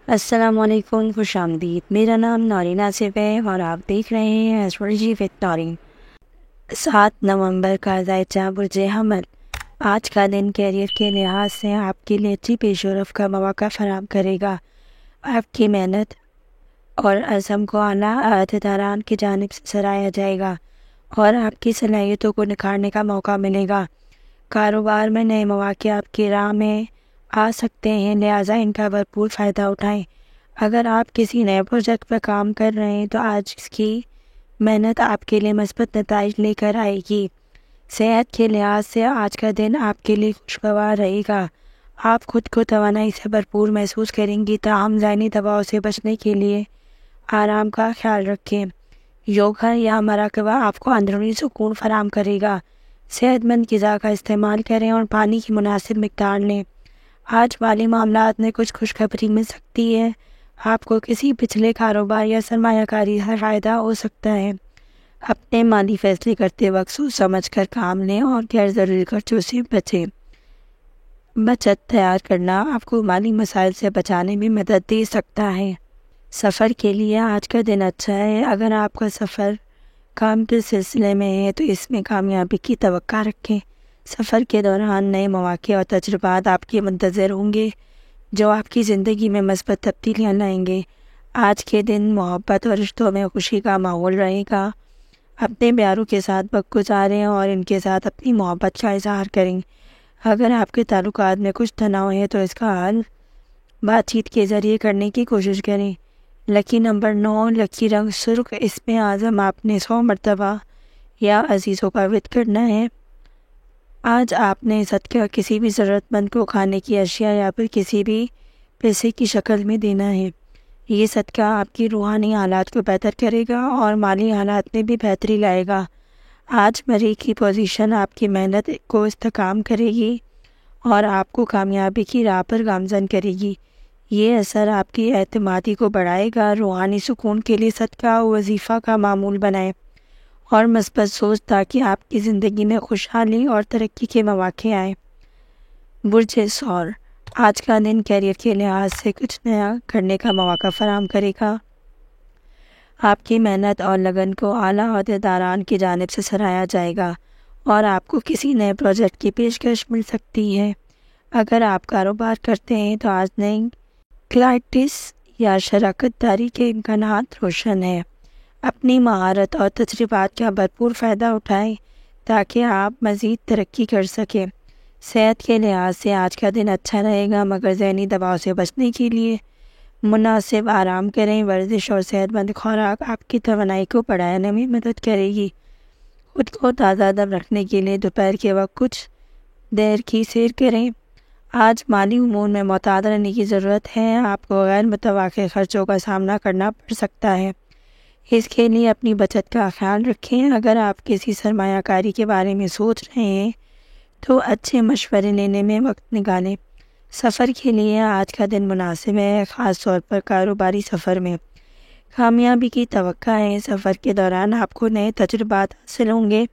السلام علیکم، خوش آمدید۔ میرا نام نورین آصف ہے اور آپ دیکھ رہے ہیں ایسٹرولوجی وتھ نورین۔ 7 نومبر کا ذائچہ برج حمل۔ آج کا دن کیریئر کے لحاظ سے آپ کے لیے اچھی پیش رفت کا مواقع فراہم کرے گا۔ آپ کی محنت اور عزم کو اعلیٰ عہدیداران کی جانب سے سراہا جائے گا اور آپ کی صلاحیتوں کو نکھارنے کا موقع ملے گا۔ کاروبار میں نئے مواقع آپ کی راہ میں آ سکتے ہیں، لہٰذا ان کا بھرپور فائدہ اٹھائیں۔ اگر آپ کسی نئے پروجیکٹ پر کام کر رہے ہیں تو آج اس کی محنت آپ کے لیے مثبت نتائج لے کر آئے گی۔ صحت کے لحاظ سے آج کا دن آپ کے لیے خوشگوار رہے گا۔ آپ خود کو توانائی سے بھرپور محسوس کریں گی، تاہم ذہنی دباؤ سے بچنے کے لیے آرام کا خیال رکھیں۔ یوگا یا مراقبہ آپ کو اندرونی سکون فراہم کرے گا۔ صحت مند غذا کا استعمال کریں اور پانی کی مناسب مقدار لیں۔ آج مالی معاملات میں کچھ خوشخبری مل سکتی ہے۔ آپ کو کسی پچھلے کاروبار یا سرمایہ کاری کا فائدہ ہو سکتا ہے۔ اپنے مالی فیصلے کرتے وقت سوچ سمجھ کر کام لیں اور غیر ضروری خرچوں سے بچیں۔ بچت تیار کرنا آپ کو مالی مسائل سے بچانے میں مدد دے سکتا ہے۔ سفر کے لیے آج کا دن اچھا ہے۔ اگر آپ کا سفر کام کے سلسلے میں ہے تو اس میں کامیابی کی توقع رکھیں۔ سفر کے دوران نئے مواقع اور تجربات آپ کے منتظر ہوں گے جو آپ کی زندگی میں مثبت تبدیلیاں لائیں گے۔ آج کے دن محبت اور رشتوں میں خوشی کا ماحول رہے گا۔ اپنے پیاروں کے ساتھ وقت گزاریں اور ان کے ساتھ اپنی محبت کا اظہار کریں۔ اگر آپ کے تعلقات میں کچھ تناؤ ہے تو اس کا حل بات چیت کے ذریعے کرنے کی کوشش کریں۔ لکی نمبر 9، لکی رنگ سرخ، اس میں اعظم آپ نے 100 مرتبہ یا عزیزوں کا ود کرنا ہے۔ آج آپ نے صدقہ کسی بھی ضرورت مند کو کھانے کی اشیاء یا پھر کسی بھی پیسے کی شکل میں دینا ہے۔ یہ صدقہ آپ کی روحانی حالات کو بہتر کرے گا اور مالی حالات میں بھی بہتری لائے گا۔ آج مریخ کی پوزیشن آپ کی محنت کو استحکام کرے گی اور آپ کو کامیابی کی راہ پر گامزن کرے گی۔ یہ اثر آپ کی اعتمادی کو بڑھائے گا۔ روحانی سکون کے لیے صدقہ و وظیفہ کا معمول بنائیں اور مثبت سوچ تاکہ آپ کی زندگی میں خوشحالی اور ترقی کے مواقع آئیں۔ برج ثور۔ آج کا دن کیریئر کے لحاظ سے کچھ نیا کرنے کا مواقع فراہم کرے گا۔ آپ کی محنت اور لگن کو اعلیٰ عہدیداران کی جانب سے سراہا جائے گا اور آپ کو کسی نئے پروجیکٹ کی پیشکش مل سکتی ہے۔ اگر آپ کاروبار کرتے ہیں تو آج نئی کلائنٹس یا شراکت داری کے امکانات روشن ہیں۔ اپنی مہارت اور تجربات کا بھرپور فائدہ اٹھائیں تاکہ آپ مزید ترقی کر سکیں۔ صحت کے لحاظ سے آج کا دن اچھا رہے گا، مگر ذہنی دباؤ سے بچنے کے لیے مناسب آرام کریں۔ ورزش اور صحت مند خوراک آپ کی توانائی کو بڑھانے میں مدد کرے گی۔ خود کو تازہ دم رکھنے کے لیے دوپہر کے وقت کچھ دیر کی سیر کریں۔ آج مالی امور میں محتاط رہنے کی ضرورت ہے۔ آپ کو غیر متوقع خرچوں کا سامنا کرنا پڑ سکتا ہے، اس کے لیے اپنی بچت کا خیال رکھیں۔ اگر آپ کسی سرمایہ کاری کے بارے میں سوچ رہے ہیں تو اچھے مشورے لینے میں وقت نکالیں۔ سفر کے لیے آج کا دن مناسب ہے، خاص طور پر کاروباری سفر میں کامیابی کی توقع ہے۔ سفر کے دوران آپ کو نئے تجربات حاصل ہوں گے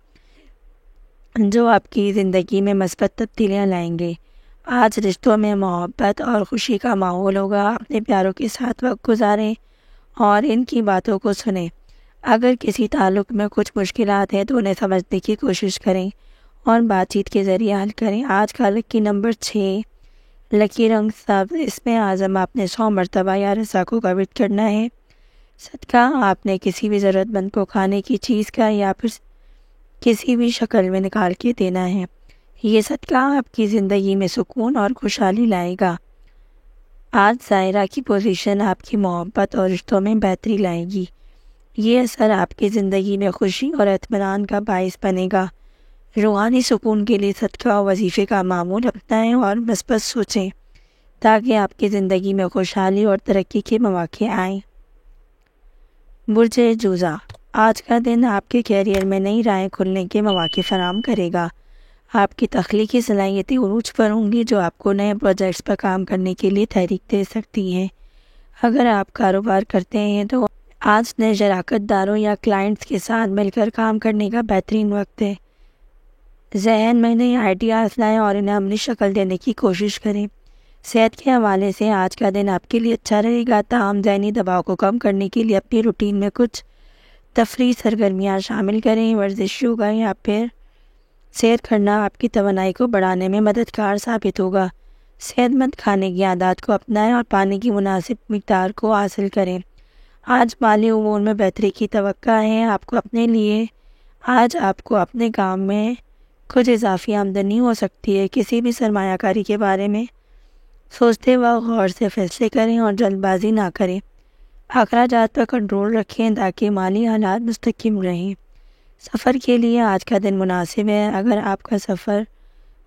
جو آپ کی زندگی میں مثبت تبدیلیاں لائیں گے۔ آج رشتوں میں محبت اور خوشی کا ماحول ہوگا۔ اپنے پیاروں کے ساتھ وقت گزاریں اور ان کی باتوں کو سنیں۔ اگر کسی تعلق میں کچھ مشکلات ہیں تو انہیں سمجھنے کی کوشش کریں اور بات چیت کے ذریعے حل کریں۔ آج کا لکی نمبر 6، لکی رنگ سبز، اس میں اعظم آپ نے 100 مرتبہ یا رضاکو کا ود کرنا ہے۔ صدقہ آپ نے کسی بھی ضرورت مند کو کھانے کی چیز کا یا پھر کسی بھی شکل میں نکال کے دینا ہے۔ یہ صدقہ آپ کی زندگی میں سکون اور خوشحالی لائے گا۔ آج ظاہرہ کی پوزیشن آپ کی محبت اور رشتوں میں بہتری لائے گی۔ یہ اثر آپ کی زندگی میں خوشی اور اطمینان کا باعث بنے گا۔ روحانی سکون کے لیے صدقہ و وظیفے کا معمول اپنائیں اور مثبت سوچیں تاکہ آپ کی زندگی میں خوشحالی اور ترقی کے مواقع آئیں۔ برج جوزا۔ آج کا دن آپ کے کیریئر میں نئی راہیں کھلنے کے مواقع فراہم کرے گا۔ آپ کی تخلیقی صلاحیتیں عروج پر ہوں گی جو آپ کو نئے پروجیکٹس پر کام کرنے کے لیے تحریک دے سکتی ہیں۔ اگر آپ کاروبار کرتے ہیں تو آج نئے شراکت داروں یا کلائنٹس کے ساتھ مل کر کام کرنے کا بہترین وقت ہے۔ ذہن میں نئے آئیڈیاز لائیں اور انہیں عملی شکل دینے کی کوشش کریں۔ صحت کے حوالے سے آج کا دن آپ کے لیے اچھا رہے گا، تاہم ذہنی دباؤ کو کم کرنے کے لیے اپنی روٹین میں کچھ تفریحی سرگرمیاں شامل کریں۔ ورزش، یوگا یا پھر سیر کرنا آپ کی توانائی کو بڑھانے میں مددگار ثابت ہوگا۔ صحت مند کھانے کی عادات کو اپنائیں اور پانی کی مناسب مقدار کو حاصل کریں۔ آج مالی امور میں بہتری کی توقع ہے۔ آج آپ کو اپنے کام میں کچھ اضافی آمدنی ہو سکتی ہے۔ کسی بھی سرمایہ کاری کے بارے میں سوچتے وقت غور سے فیصلے کریں اور جلد بازی نہ کریں۔ اخراجات پر کنٹرول رکھیں تاکہ مالی حالات مستحکم رہیں۔ سفر کے لیے آج کا دن مناسب ہے۔ اگر آپ کا سفر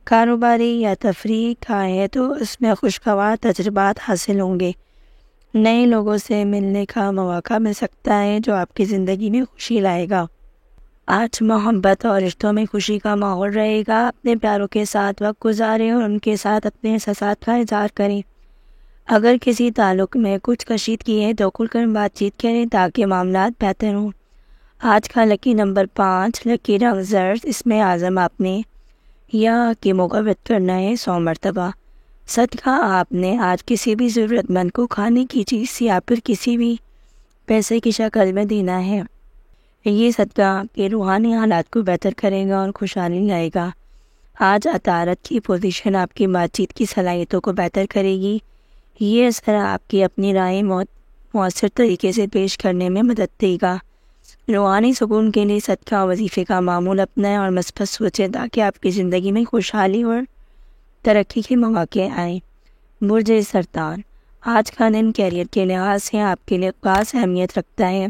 کاروباری یا تفریح کا ہے تو اس میں خوشگوار تجربات حاصل ہوں گے۔ نئے لوگوں سے ملنے کا مواقع مل سکتا ہے جو آپ کی زندگی میں خوشی لائے گا۔ آج محبت اور رشتوں میں خوشی کا ماحول رہے گا۔ اپنے پیاروں کے ساتھ وقت گزاریں اور ان کے ساتھ اپنے احساسات کا اظہار کریں۔ اگر کسی تعلق میں کچھ کشیدگی ہے تو کھل کر بات چیت کریں تاکہ معاملات بہتر ہوں۔ آج کا لکی نمبر 5، لکی رنگ زرد، اس میں اعظم آپ نے کی مقابلت کرنا ہے 100 مرتبہ۔ صدقہ آپ نے آج کسی بھی ضرورت مند کو کھانے کی چیز یا پھر کسی بھی پیسے کی شکل میں دینا ہے۔ یہ صدقہ آپ کے روحانی حالات کو بہتر کرے گا اور خوشحالی لائے گا۔ آج عطارد کی پوزیشن آپ کی بات چیت کی صلاحیتوں کو بہتر کرے گی۔ یہ اثر آپ کی اپنی رائے مؤثر طریقے سے پیش کرنے میں مدد دے گا۔ روحانی سکون کے لیے صدقہ وظیفے کا معمول اپنائیں اور مثبت سوچیں تاکہ آپ کی زندگی میں خوشحالی اور ترقی کے مواقع آئیں۔ برج سرطان، آج کا دن کیریئر کے لحاظ سے آپ کے لیے خاص اہمیت رکھتا ہے۔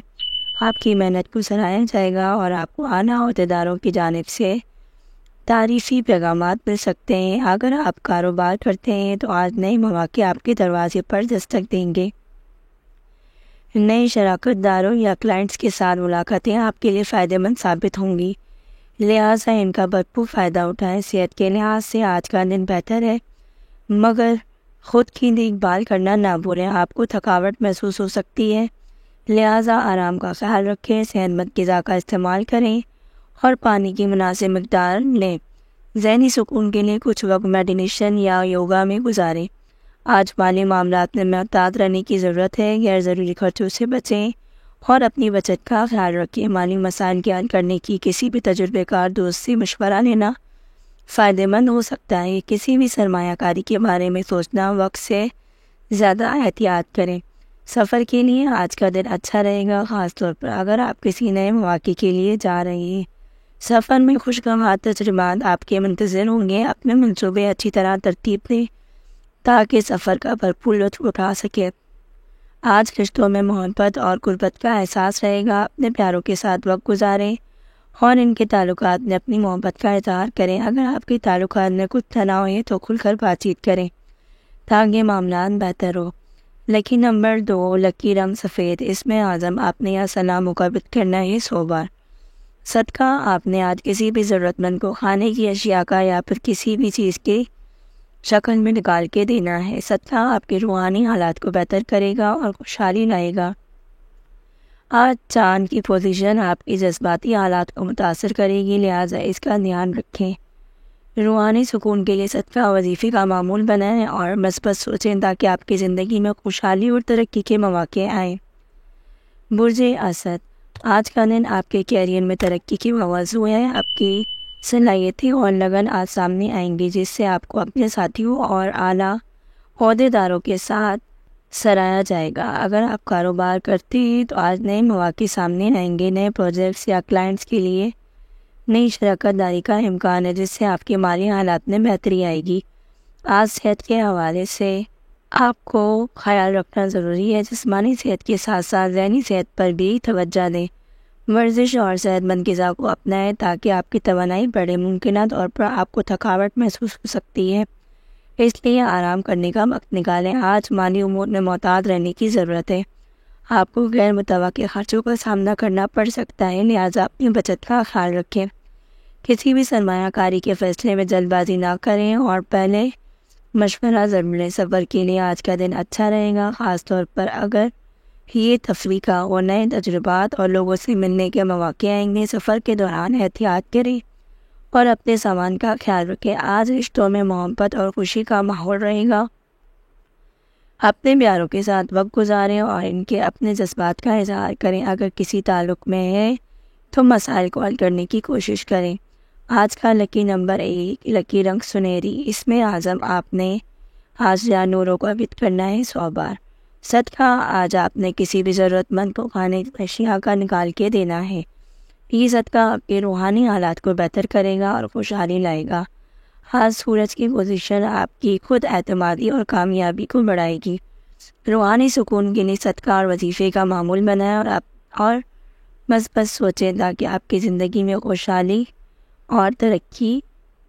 آپ کی محنت کو سراہا جائے گا اور آپ کو اعلیٰ عہدیداروں کی جانب سے تعریفی پیغامات مل سکتے ہیں۔ اگر آپ کاروبار کرتے ہیں تو آج نئے مواقع آپ کے دروازے پر دستک دیں گے۔ نئے شراکت داروں یا کلائنٹس کے ساتھ ملاقاتیں آپ کے لیے فائدہ مند ثابت ہوں گی، لہٰذا ان کا بھرپور فائدہ اٹھائیں۔ صحت کے لحاظ سے آج کا دن بہتر ہے، مگر خود کی دیکھ بھال کرنا نہ بھولیں۔ آپ کو تھکاوٹ محسوس ہو سکتی ہے، لہٰذا آرام کا خیال رکھیں۔ صحت مند غذا کا استعمال کریں اور پانی کی مناسب مقدار لیں۔ ذہنی سکون کے لیے کچھ وقت میڈیٹیشن یا یوگا میں گزاریں۔ آج مالی معاملات میں محتاط رہنے کی ضرورت ہے۔ غیر ضروری خرچوں سے بچیں اور اپنی بچت کا خیال رکھیں۔ مالی مسائل کے حل کرنے کی کسی بھی تجربے کار دوست سے مشورہ لینا فائدہ مند ہو سکتا ہے۔ کسی بھی سرمایہ کاری کے بارے میں سوچنا وقت سے زیادہ احتیاط کریں۔ سفر کے لیے آج کا دن اچھا رہے گا، خاص طور پر اگر آپ کسی نئے مواقع کے لیے جا رہے ہیں۔ سفر میں خوشگوار تجربات آپ کے منتظر ہوں گے۔ اپنے منصوبے اچھی طرح ترتیب دیں تاکہ سفر کا بھرپور لطف اٹھا سکے۔ آج رشتوں میں محبت اور قربت کا احساس رہے گا۔ اپنے پیاروں کے ساتھ وقت گزاریں اور ان کے تعلقات میں اپنی محبت کا اظہار کریں۔ اگر آپ کے تعلقات میں کچھ تناؤ ہے تو کھل کر بات چیت کریں تاکہ معاملات بہتر ہو۔ لکی نمبر 2، لکی رنگ سفید، اس میں اعظم آپ نے یا سلام مقابلت کرنا ہے 100 بار۔ صدقہ آپ نے آج کسی بھی ضرورت مند کو کھانے کی اشیاء کا یا پھر کسی بھی چیز کی شکل میں نکال کے دینا ہے۔ صدقہ آپ کے روحانی حالات کو بہتر کرے گا اور خوشحالی لائے گا۔ آج چاند کی پوزیشن آپ کی جذباتی حالات کو متاثر کرے گی، لہٰذا اس کا دھیان رکھیں۔ روحانی سکون کے لیے صدقہ وظیفے کا معمول بنائیں اور مثبت سوچیں تاکہ آپ کی زندگی میں خوشحالی اور ترقی کے مواقع آئیں۔ برج اسد، آج کا دن آپ کے کیریئر میں ترقی کی موضوع ہے۔ آپ کی صلاحیتیں اور لگن آج سامنے آئیں گی جس سے آپ کو اپنے ساتھیوں اور اعلیٰ عہدیداروں کے ساتھ سراہا جائے گا۔ اگر آپ کاروبار کرتے ہیں تو آج نئے مواقع سامنے آئیں گے۔ نئے پروجیکٹس یا کلائنٹس کے لیے نئی شراکت داری کا امکان ہے جس سے آپ کے مالی حالات میں بہتری آئے گی۔ آج صحت کے حوالے سے آپ کو خیال رکھنا ضروری ہے۔ جسمانی صحت کے ساتھ ساتھ ذہنی صحت پر بھی توجہ دیں۔ ورزش اور صحت مند غذا کو اپنائیں تاکہ آپ کی توانائی بڑھے۔ ممکنہ طور پر آپ کو تھکاوٹ محسوس ہو سکتی ہے، اس لیے آرام کرنے کا وقت نکالیں۔ آج مالی امور میں محتاط رہنے کی ضرورت ہے۔ آپ کو غیر متوقع خرچوں کا سامنا کرنا پڑ سکتا ہے، لہٰذا اپنی بچت کا خیال رکھیں۔ کسی بھی سرمایہ کاری کے فیصلے میں جلد بازی نہ کریں اور پہلے مشورہ ضرور لیں۔ سفر کے لیے آج کا دن اچھا رہے گا، خاص طور پر اگر یہ تفریح کا اور نئے تجربات اور لوگوں سے ملنے کے مواقع آئیں گے۔ سفر کے دوران احتیاط کریں اور اپنے سامان کا خیال رکھیں۔ آج رشتوں میں محبت اور خوشی کا ماحول رہے گا۔ اپنے پیاروں کے ساتھ وقت گزاریں اور ان کے اپنے جذبات کا اظہار کریں۔ اگر کسی تعلق میں ہے تو مسائل کو حل کرنے کی کوشش کریں۔ آج کا لکی نمبر 1، لکی رنگ سنہری، اس میں اعظم آپ نے آج یا نوروں کو عبید کرنا ہے 100 بار۔ صدقہ، آج آپ نے کسی بھی ضرورت مند کو کھانے کی اشیاء کا نکال کے دینا ہے۔ یہ صدقہ آپ کے روحانی حالات کو بہتر کرے گا اور خوشحالی لائے گا۔ آج سورج کی پوزیشن آپ کی خود اعتمادی اور کامیابی کو بڑھائے گی۔ روحانی سکون کے لیے صدقہ اور وظیفے کا معمول بنائیں اور مثبت سوچیں تاکہ آپ کی زندگی میں خوشحالی اور ترقی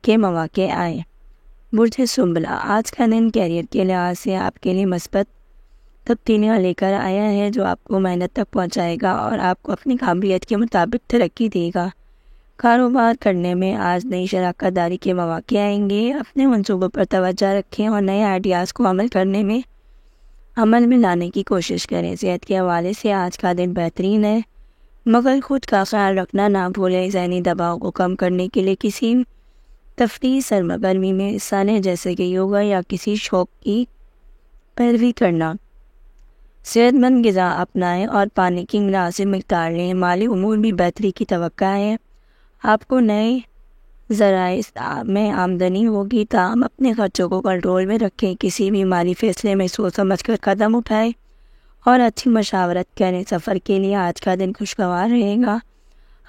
کے مواقع آئیں۔ برج سنبلہ، آج کا دن کیریئر کے لحاظ سے آپ کے لیے مثبت تبدیلیاں لے کر آیا ہے جو آپ کو محنت تک پہنچائے گا اور آپ کو اپنی قابلیت کے مطابق ترقی دے گا۔ کاروبار کرنے میں آج نئی شراکت داری کے مواقع آئیں گے۔ اپنے منصوبوں پر توجہ رکھیں اور نئے آئیڈیاز کو عمل میں لانے کی کوشش کریں۔ صحت کے حوالے سے آج کا دن بہترین ہے، مگر خود کا خیال رکھنا نہ بھولیں۔ ذہنی دباؤ کو کم کرنے کے لیے کسی تفریحی سرگرمی میں حصہ لیں، جیسے کہ یوگا یا کسی شوق کی پیروی کرنا۔ صحت مند غذا اپنائیں اور پانی کی مناسب مقدار لیں۔ مالی امور بھی بہتری کی توقع ہے۔ آپ کو نئے ذرائع میں آمدنی ہوگی، تاہم اپنے خرچوں کو کنٹرول میں رکھیں۔ کسی بھی مالی فیصلے میں سوچ سمجھ کر قدم اٹھائیں اور اچھی مشاورت کریں۔ سفر کے لیے آج کا دن خوشگوار رہے گا۔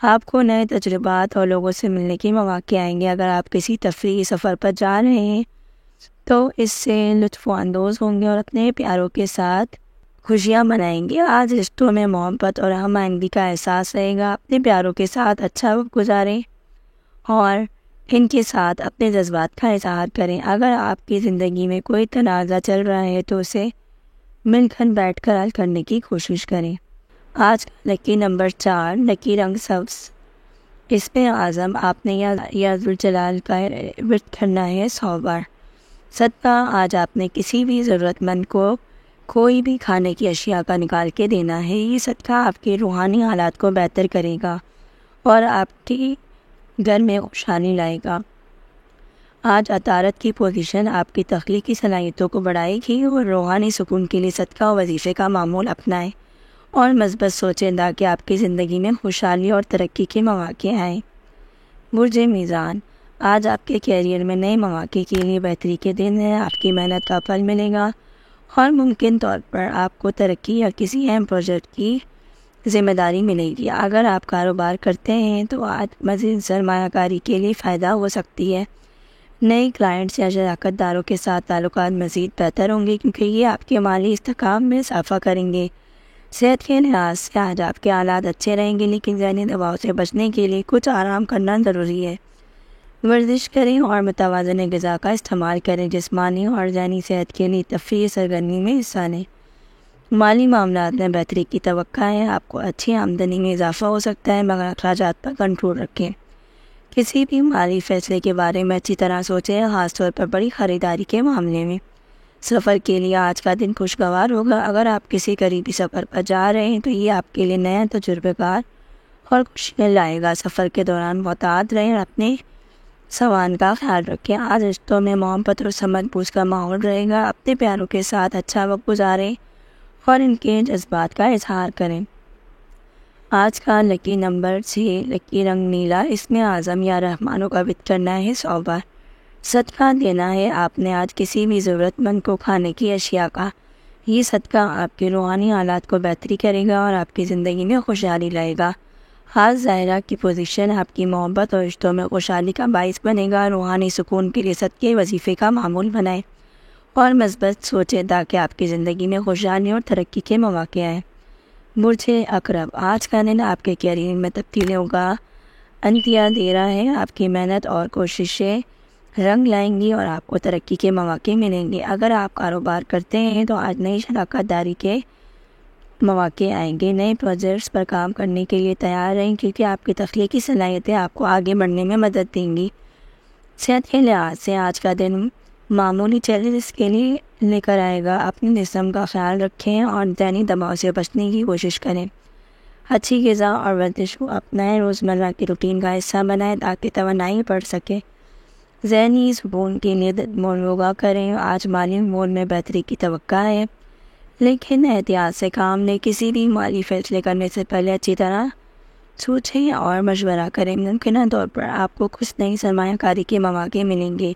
آپ کو نئے تجربات اور لوگوں سے ملنے کے مواقع آئیں گے۔ اگر آپ کسی تفریحی سفر پر جا رہے ہیں تو اس سے لطف اندوز ہوں گے اور اپنے پیاروں کے ساتھ خوشیاں منائیں گے۔ آج رشتوں میں محبت اور ہم آہنگی کا احساس رہے گا۔ اپنے پیاروں کے ساتھ اچھا وقت گزاریں اور ان کے ساتھ اپنے جذبات کا اظہار کریں۔ اگر آپ کی زندگی میں کوئی تنازع چل رہا ہے تو اسے مل کر بیٹھ کر حل کرنے کی کوشش کریں۔ آج کا لکی نمبر 4، لکی رنگ سبز، اس میں اعظم آپ نے یا ذوالجلال کا ورد کرنا ہے 100 بار۔ صدقہ، آج آپ نے کسی بھی ضرورت مند کو کوئی بھی کھانے کی اشیاء کا نکال کے دینا ہے۔ یہ صدقہ آپ کے روحانی حالات کو بہتر کرے گا اور آپ کے گھر میں خوشحالی لائے گا۔ آج عطارد کی پوزیشن آپ کی تخلیقی صلاحیتوں کو بڑھائے گی اور روحانی سکون کے لیے صدقہ و وظیفے کا معمول اپنائیں اور مثبت سوچیں تاکہ آپ کی زندگی میں خوشحالی اور ترقی کے مواقع آئیں۔ برج میزان، آج آپ کے کیریئر میں نئے مواقع کے لیے بہتری کے دن ہے۔ آپ کی محنت کا پھل ملے گا اور ممکن طور پر آپ کو ترقی یا کسی اہم پروجیکٹ کی ذمہ داری ملے گی۔ اگر آپ کاروبار کرتے ہیں تو آج مزید سرمایہ کاری کے لیے فائدہ ہو سکتی ہے۔ نئے کلائنٹس یا شراکت داروں کے ساتھ تعلقات مزید بہتر ہوں گے کیونکہ یہ آپ کے مالی استحکام میں اضافہ کریں گے۔ صحت کے لحاظ سے آج آپ کے حالات اچھے رہیں گے، لیکن ذہنی دباؤ سے بچنے کے لیے کچھ آرام کرنا ضروری ہے۔ ورزش کریں اور متوازن غذا کا استعمال کریں۔ جسمانی اور ذہنی صحت کے لیے تفریحی سرگرمی میں حصہ لیں۔ مالی معاملات میں بہتری کی توقع ہے۔ آپ کو اچھی آمدنی میں اضافہ ہو سکتا ہے، مگر اخراجات پر کنٹرول رکھیں۔ کسی بھی مالی فیصلے کے بارے میں اچھی طرح سوچیں، خاص طور پر بڑی خریداری کے معاملے میں۔ سفر کے لیے آج کا دن خوشگوار ہوگا۔ اگر آپ کسی قریبی سفر پر جا رہے ہیں تو یہ آپ کے لیے نیا تجربہ کار اور خوشیاں لائے گا۔ سفر کے دوران محتاط رہیں اور اپنے سامان کا خیال رکھیں۔ آج رشتوں میں محبت اور سمجھ بوجھ کا ماحول رہے گا۔ اپنے پیاروں کے ساتھ اچھا وقت گزاریں اور ان کے جذبات کا اظہار کریں۔ آج کا لکی نمبر 6، لکی رنگ نیلا، اس میں اعظم یا رحمانوں کا ورد کرنا ہے 100 بار۔ صدقہ دینا ہے آپ نے آج کسی بھی ضرورت مند کو کھانے کی اشیاء کا۔ یہ صدقہ آپ کے روحانی حالات کو بہتری کرے گا اور آپ کی زندگی میں خوشحالی لائے گا۔ آج ظاہرہ کی پوزیشن آپ کی محبت اور رشتوں میں خوشحالی کا باعث بنے گا۔ روحانی سکون کے لیے صدقے وظیفے کا معمول بنائیں اور مثبت سوچیں تاکہ آپ کی زندگی میں خوشحالی اور ترقی کے مواقع آئیں۔ برج عقرب، آج کا دن آپ کے کیریئر میں تبدیلیوں کا انتیا دے رہا ہے۔ آپ کی محنت اور کوششیں رنگ لائیں گی اور آپ کو ترقی کے مواقع ملیں گے۔ اگر آپ کاروبار کرتے ہیں تو آج نئی شراکت داری کے مواقع آئیں گے۔ نئے پروجیکٹس پر کام کرنے کے لیے تیار رہیں کیونکہ آپ کی تخلیقی صلاحیتیں آپ کو آگے بڑھنے میں مدد دیں گی۔ صحت کے لحاظ سے آج کا دن معمولی چیلنجز کے لیے لے کر آئے گا۔ اپنے جسم کا خیال رکھیں اور ذہنی دباؤ سے بچنے کی کوشش کریں۔ اچھی غذا اور ورزش کو اپنائیں، روزمرہ کی روٹین کا حصہ بنائیں تاکہ توانائی بڑھ سکے۔ ذہنی سکون کے لیے یوگا کریں۔ آج مالی امور میں بہتری کی توقع ہے، لیکن احتیاط سے کام لیں۔ کسی بھی مالی فیصلے کرنے سے پہلے اچھی طرح سوچیں اور مشورہ کریں۔ ممکنہ طور پر آپ کو کچھ نئی سرمایہ کاری کے مواقع ملیں گے۔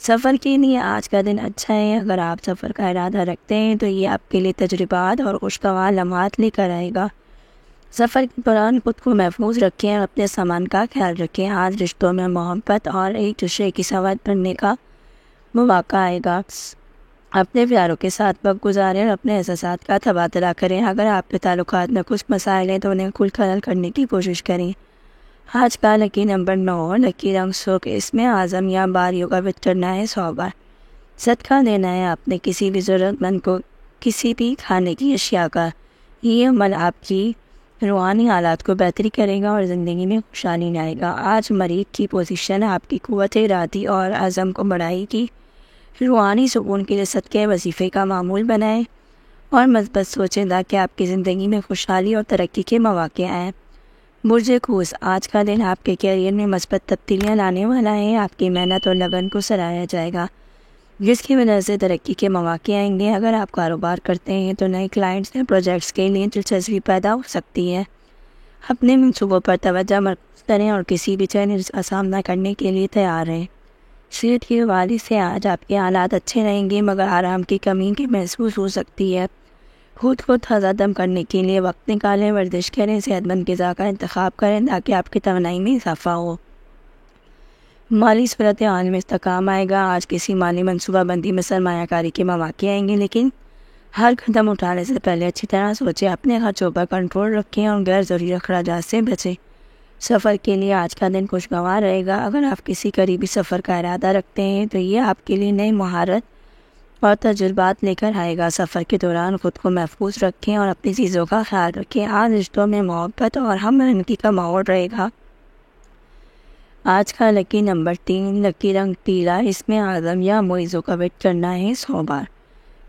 سفر کے لیے آج کا دن اچھا ہے۔ اگر آپ سفر کا ارادہ رکھتے ہیں تو یہ آپ کے لیے تجربات اور خوشگوار لمحات لے کر آئے گا۔ سفر کے دوران خود کو محفوظ رکھیں اور اپنے سامان کا خیال رکھیں۔ آج رشتوں میں محبت اور ایک دوسرے کی سمجھ بڑھنے کا مواقع آئے گا۔ اپنے پیاروں کے ساتھ وقت گزاریں اور اپنے احساسات کا تبادلہ کریں۔ اگر آپ کے تعلقات میں کچھ مسائل ہیں تو انہیں کھل کر حل کرنے کی کوشش کریں۔ آج کا لکی نمبر 9، لکی رنگ سرخ، اس میں اعظم یا باریوں کا وٹ کرنا ہے 100 بار۔ صدقہ دینا ہے اپنے کسی بھی ضرورت مند کو کسی بھی کھانے کی اشیاء کا۔ یہ عمل آپ کی روحانی حالات کو بہتری کرے گا اور زندگی میں خوشحالی لائے گا۔ آج مریخ کی پوزیشن آپ کی قوت ارادی اور عزم کو بڑھائے گی۔ روحانی سکون کے لیے صدقہ وظیفے کا معمول بنائیں اور مثبت سوچیں تاکہ آپ کی زندگی میں خوشحالی اور ترقی کے مواقع آئیں۔ برج قوس، آج کا دن آپ کے کیریئر میں مثبت تبدیلیاں لانے والا ہے۔ آپ کی محنت اور لگن کو سراہا جائے گا، جس کی وجہ سے ترقی کے مواقع آئیں گے۔ اگر آپ کاروبار کرتے ہیں تو نئے کلائنٹس یا پروجیکٹس کے لیے دلچسپی پیدا ہو سکتی ہے۔ اپنے منصوبوں پر توجہ مرکوز کریں اور کسی بھی چیلنج کا سامنا کرنے کے لیے تیار رہیں۔ صحت کے حوالے سے آج آپ کے حالات اچھے رہیں گے، مگر آرام کی کمی کی محسوس ہو سکتی ہے۔ خود کو تازہ دم کرنے کے لیے وقت نکالیں، ورزش کریں، صحت مند غذا کا انتخاب کریں تاکہ آپ کی توانائی میں اضافہ ہو۔ مالی صورتحال میں استحکام آئے گا۔ آج کسی مالی منصوبہ بندی میں سرمایہ کاری کے مواقع آئیں گے، لیکن ہر قدم اٹھانے سے پہلے اچھی طرح سوچیں۔ اپنے خرچوں پر کنٹرول رکھیں اور غیر ضروری اخراجات سے بچیں۔ سفر کے لیے آج کا دن خوشگوار رہے گا۔ اگر آپ کسی قریبی سفر کا ارادہ رکھتے ہیں تو یہ آپ کے لیے نئی مہارت اور تجربات لے کر آئے گا۔ سفر کے دوران خود کو محفوظ رکھیں اور اپنی چیزوں کا خیال رکھیں۔ آج رشتوں میں محبت اور ہم آہنگی کا ماحول رہے گا۔ آج کا لکی نمبر 3، لکی رنگ پیلا، اس میں اعظم یا معیزوں کا وٹ کرنا ہے 100 بار۔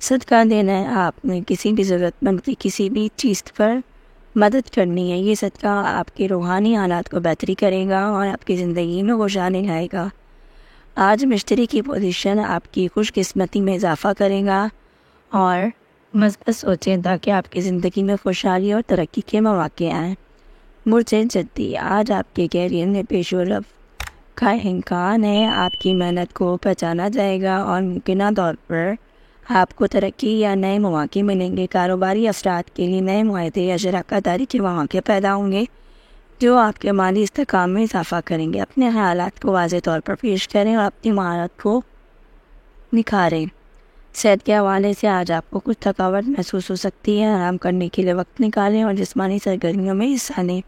صدقہ دینا ہے آپ نے کسی بھی ضرورت مند کی کسی بھی چیز پر مدد کرنی ہے۔ یہ صدقہ آپ کے روحانی حالات کو بہتری کرے گا اور آپ کی زندگی میں خوشحالی لائے گا۔ آج مشتری کی پوزیشن آپ کی خوش قسمتی میں اضافہ کرے گا اور مثبت سوچیں تاکہ آپ کی زندگی میں خوشحالی اور ترقی کے مواقع آئیں۔ برج جدی، آج آپ کے کیریئر میں پیش رفت کا امکان ہے۔ آپ کی محنت کو پہچانا جائے گا اور ممکنہ طور پر آپ کو ترقی یا نئے مواقع ملیں گے۔ کاروباری افراد کے لیے نئے معاہدے یا شراکت داری کے مواقع پیدا ہوں گے جو آپ کے مالی استحکام میں اضافہ کریں گے۔ اپنے خیالات کو واضح طور پر پیش کریں اور اپنی مہارت کو نکھاریں۔ صحت کے حوالے سے آج آپ کو کچھ تھکاوٹ محسوس ہو سکتی ہے۔ آرام کرنے کے لیے وقت نکالیں اور جسمانی سرگرمیوں میں حصہ لیں۔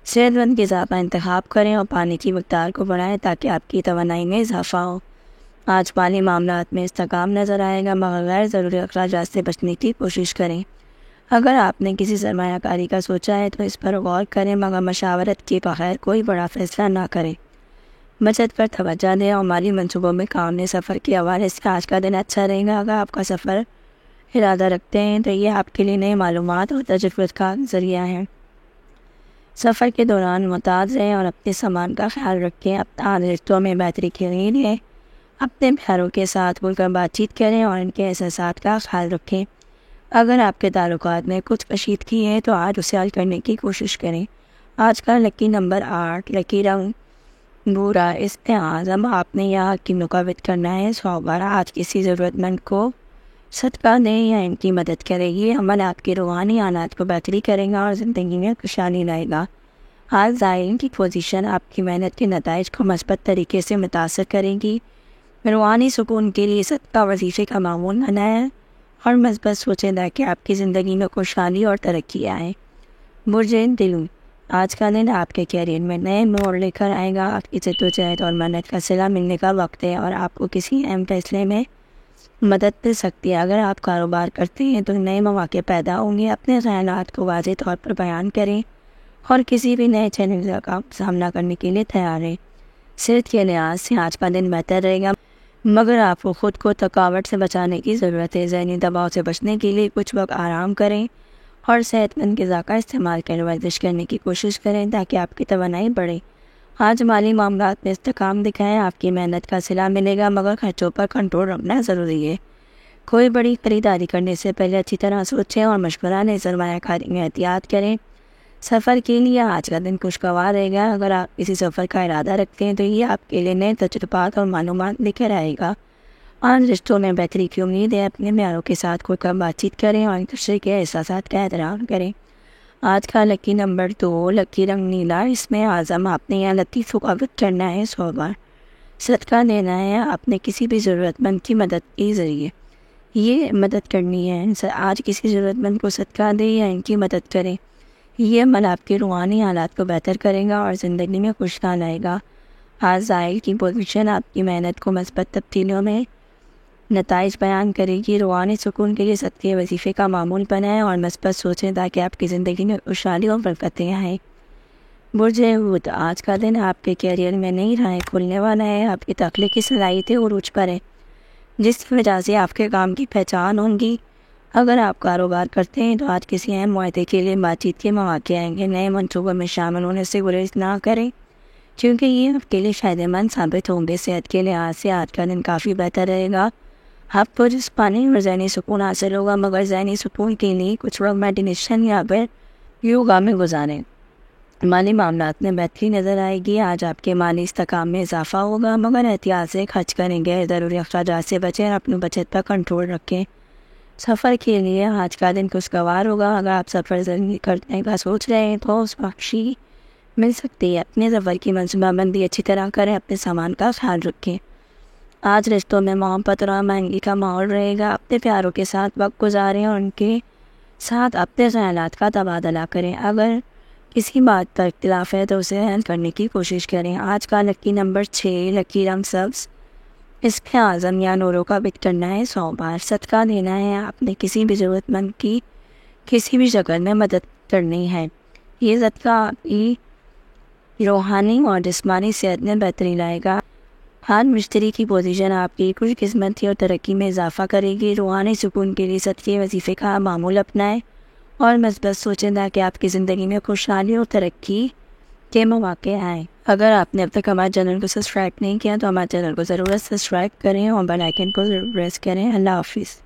صحت مند غذا کا انتخاب کریں اور پانی کی مقدار کو بڑھائیں تاکہ آپ کی توانائی میں اضافہ ہو۔ آج مالی معاملات میں استحکام نظر آئے گا، مگر غیر ضروری اخراجات سے بچنے کی کوشش کریں۔ اگر آپ نے کسی سرمایہ کاری کا سوچا ہے تو اس پر غور کریں، مگر مشاورت کے بغیر کوئی بڑا فیصلہ نہ کریں۔ بچت پر توجہ دیں اور مالی منصوبوں میں کام لیں۔ سفر کے حوالے سے آج کا دن اچھا رہے گا۔ اگر آپ کا سفر ارادہ رکھتے ہیں تو یہ آپ کے لیے نئی معلومات اور تجربات کا ذریعہ ہے۔ سفر کے دوران محتاط رہیں اور اپنے سامان کا خیال رکھیں۔ اپنے رشتوں میں بہتری کے لیے اپنے پیاروں کے ساتھ کھل کر بات چیت کریں اور ان کے احساسات کا خیال رکھیں۔ اگر آپ کے تعلقات میں کچھ کشیدگی ہے تو آج اسے حل کرنے کی کوشش کریں۔ آج کا لکی نمبر 8، لکی رنگ بھورا، اس میں اعظم آپ نے یہاں کی مقابلت کرنا ہے 100 بار۔ آج کسی ضرورت مند کو صدقہ دیں یا ان کی مدد کریں۔ یہ عمل آپ کے روحانی حالات کو بہتری کرے گا اور زندگی میں خوشحالی لائے گا۔ آج زائرین کی پوزیشن آپ کی محنت کے نتائج کو مثبت طریقے سے متاثر کرے گی۔ روحانی سکون کے لیے صدقہ وظیفے کا معمول بنائیں اور مثبت سوچیں تاکہ آپ کی زندگی میں خوشحالی اور ترقی آئے۔ برج دلو، آج کا دن آپ کے کیریئر میں نئے موڑ لے کر آئے گا۔ آپ کی جدوجہد اور محنت کا صلہ ملنے کا وقت ہے اور آپ کو کسی اہم فیصلے میں مدد مل سکتی ہے۔ اگر آپ کاروبار کرتے ہیں تو نئے مواقع پیدا ہوں گے۔ اپنے خیالات کو واضح طور پر بیان کریں اور کسی بھی نئے چیلنج کا سامنا کرنے کے لیے تیار ہیں۔ صحت کے لحاظ سے آج کا دن بہتر رہے گا، مگر آپ کو خود کو تھکاوٹ سے بچانے کی ضرورت ہے۔ ذہنی دباؤ سے بچنے کے لیے کچھ وقت آرام کریں اور صحت مند غذا کا استعمال کریں۔ ورزش کرنے کی کوشش کریں تاکہ آپ کی توانائی بڑھے۔ آج مالی معاملات میں استحکام دکھائیں، آپ کی محنت کا صلہ ملے گا، مگر خرچوں پر کنٹرول رکھنا ضروری ہے۔ کوئی بڑی خریداری کرنے سے پہلے اچھی طرح سوچیں اور مشورہ لیں، سرمایہ کاری میں احتیاط کریں۔ سفر کے لیے آج کا دن خوشگوار رہے گا۔ اگر آپ کسی سفر کا ارادہ رکھتے ہیں تو یہ آپ کے لیے نئے تجربات اور معلومات لے کر آئے گا۔ آج رشتوں میں بہتری کی امید ہے۔ اپنے معیاروں کے ساتھ کھل کر بات چیت کریں اور ایک دوسرے کے احساسات کا احترام کریں۔ آج کا لکی نمبر 2، لکی رنگ نیلا، اس میں اعظم آپ نے یہاں لطیف ثقافت کرنا ہے 100 بار۔ صدقہ دینا ہے، آپ نے کسی بھی ضرورت مند کی مدد کے ذریعے یہ مدد کرنی ہے۔ آج کسی ضرورت مند کو صدقہ دیں یا ان کی مدد کریں، یہ عمل آپ کے روحانی حالات کو بہتر کرے گا اور زندگی میں خوشحال لائے گا۔ آج زائل کی پوزیشن آپ کی محنت کو مثبت تبدیلیوں میں نتائج بیان کرے گی۔ روحانی سکون کے لیے صدقے وظیفے کا معمول بنائیں اور مثبت سوچیں تاکہ آپ کی زندگی میں خوشحالی اور برکتیں آئیں۔ برج حوت، آج کا دن آپ کے کیریئر میں نئی راہیں کھولنے والا ہے۔ آپ کی تخلیقی صلاحیتیں عروج پر ہیں، جس کی وجہ سے آپ کے کام کی پہچان ہوں گی۔ اگر آپ کاروبار کرتے ہیں تو آج کسی اہم معاہدے کے لیے بات چیت کے مواقع آئیں گے۔ نئے منصوبوں میں شامل ہونے سے گریز نہ کریں کیونکہ یہ آپ کے لیے فائدہ مند ثابت ہوں گے۔ صحت کے لحاظ سے آج کا دن کافی بہتر رہے گا۔ آپ کو جسمانی اور ذہنی سکون حاصل ہوگا، مگر ذہنی سکون کے لیے کچھ وقت میڈیٹیشن یا پھر یوگا میں گزاریں۔ مالی معاملات میں بہتری نظر آئے گی۔ آج آپ کے مالی استحکام میں اضافہ ہوگا، مگر احتیاط سے خرچ کریں گے۔ ضروری اخراجات سے بچیں اور اپنی بچت پر کنٹرول رکھیں۔ سفر کے لیے آج کا دن خوشگوار ہوگا۔ اگر آپ سفر کرنے کا سوچ رہے ہیں تو اس خوشی مل سکتی ہے۔ اپنے سفر کی منصوبہ بندی اچھی طرح کریں، اپنے سامان کا خیال رکھیں۔ آج رشتوں میں محبت اور مہنگی کا ماحول رہے گا۔ اپنے پیاروں کے ساتھ وقت گزاریں اور ان کے ساتھ اپنے خیالات کا تبادلہ کریں۔ اگر کسی بات پر اختلاف ہے تو اسے حل کرنے کی کوشش کریں۔ آج کا لکی نمبر 6، لکی رنگ سبز، اس کے اعظم یا نوروں کا بک کرنا ہے 100 بار۔ صدقہ دینا ہے، آپ نے کسی بھی ضرورت مند کی کسی بھی شکل میں مدد کرنی ہے۔ یہ صدقہ آپ کی روحانی اور جسمانی صحت میں بہتری لائے گا۔ ہر مشتری کی پوزیشن آپ کی خوش قسمتی اور ترقی میں اضافہ کرے گی۔ روحانی سکون کے لیے صدقے وظیفے کا معمول اپنائیں اور مثبت سوچیں تاکہ آپ کی زندگی میں خوشحالی اور ترقی کے مواقع آئیں۔ اگر آپ نے اب تک ہمارے چینل کو سبسکرائب نہیں کیا تو ہمارے چینل کو ضرور سبسکرائب کریں اور بیل آئیکن کو ضرور پریس کریں۔ اللہ حافظ۔